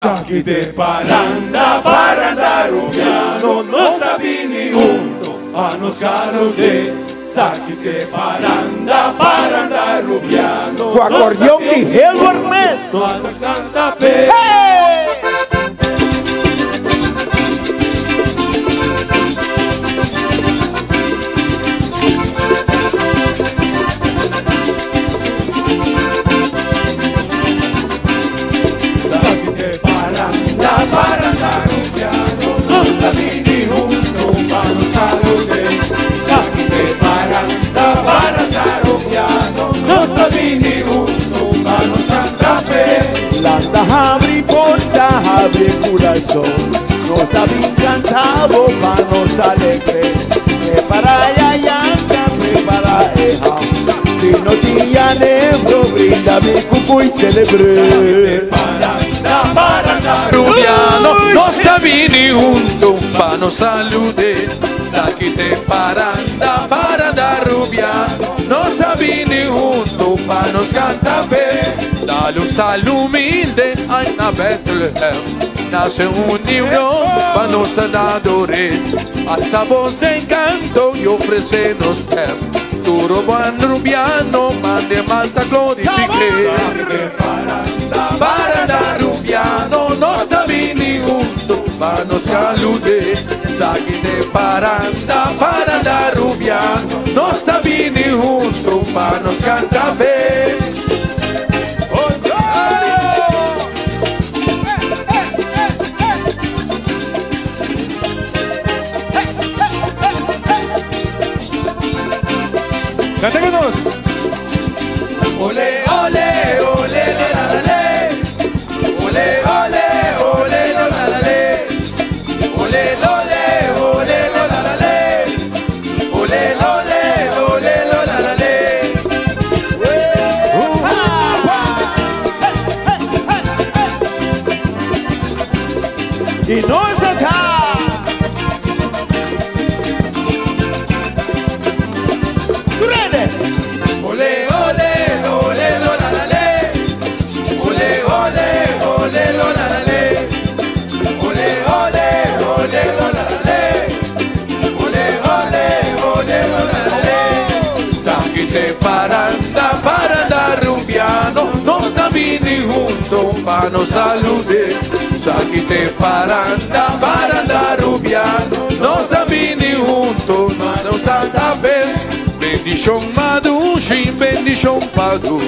Sakite paranda, paranda rubiano, non sta bini unto, ano salute. Sakite paranda, paranda rubiano. Com acordeão de Relo Hermes. Todos canta pe. Sakite paranda, paranda rubiano, non sta bini unto, ano salute. Sakite paranda, paranda rubiano, non sta bini unto, ano Santa Fe. Landa abre porta, abre coração. Nos habían cantado manos alegres. Prepara ya yanka, prepara eja. Dino día negro, brinda mi cucu y celebre. Paranda, Rubiano, nós tá vindo junto para nos saludar. Sakite paranda, paranda Rubiano, nós tá vindo junto para nos cantar bem. La luz tan humilde, ay na Bethlehem, nace un niño para nos adorar. Hasta voz de encanto y ofrecernos pep. Turo buen Rubiano, mande malta glorifique. Paranda Rubiano, nós tá vindo junto para nos saludar. Sakite paranda, paranda Rubiano, nós tá vindo junto para nos cantar bem. canta con nos. Ole, ole, ole, la la la. Ole, ole, ole, la la la. Ole, ole, ole, la la la. Ole, ole, ole, la la la. Y no es acá. Ole, ole, ole, lo la la le. Ole, ole, ole, lo la la le. Ole, ole, ole, lo la la le. Ole, ole, ole, lo la la le. Sakite paranda, paranda Rubiano, nos tá vindo junto para nos saludar. Sakite paranda, paranda Rubiano, nos tá vindo junto para nos cantar bem. Bendición Madushim, bendición Padu.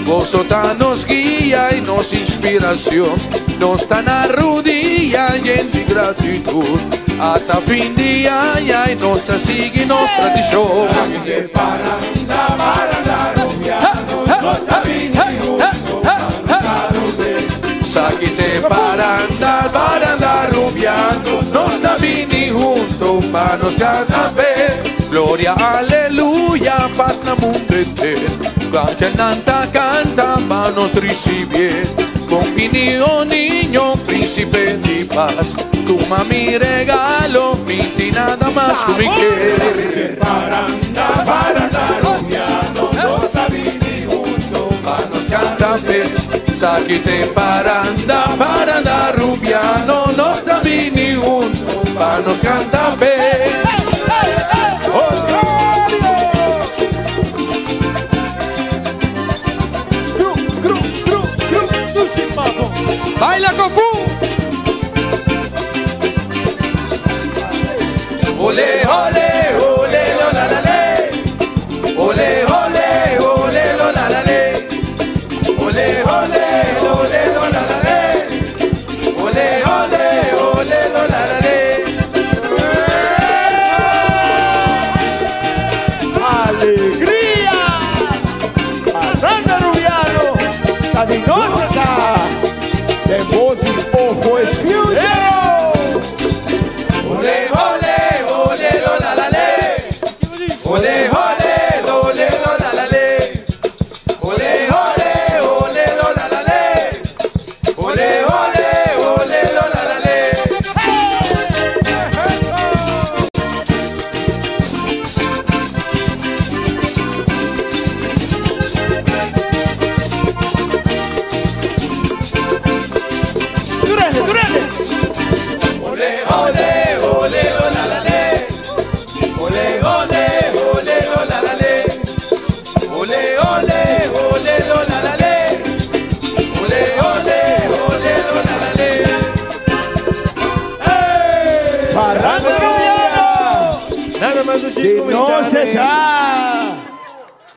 Vos nos guía y nos inspiración. Nos dan a rodilla y en de gratitud. Hasta fin de año y nos sigue nuestra tradición. Sakite paranda, paranda rubiano, nos está bini junto, ano salute. Sakite paranda, paranda Rubiano, nos está vindo junto para nos cantar bem. Gloria, aleluya, paz na mundo entero. Canta, canta, para nos recibir. Con niño, príncipe de paz. Tu mami regalo, mi nada más que me quiere. Paranda, paranda rubiano, nos está bini junto, ano Canta bem, Sakite paranda, paranda Rubiano, nos está vindo junto para nos cantar bem. Baila Cofu. Ole, ole, ole, lo la la le. Ole, ole, ole, lo la la le. Ole, ole, ole, lo la la le. Ole, ole, ole, lo la la le. ¡Alegría! Paranda Rubiano, Tadinosa acá. De voz y ojo escuchero. Ole, ole, ole, lo la la le. Ole, ole, ole, lo la la le. Ole, ole, ole, lo la la le. Ole, ole, ole, lo la la le. ¡Dure! truene. Ole, ole, ole, lo, la, la, le. Ole, ole, ole, lo, la, la, le. Ole, ole, ole, lo, la, la, le. Ole, ole, ole, lo, la, la, le. Parranda Rubiano. Nada más un Si chico no se invitado. sabe.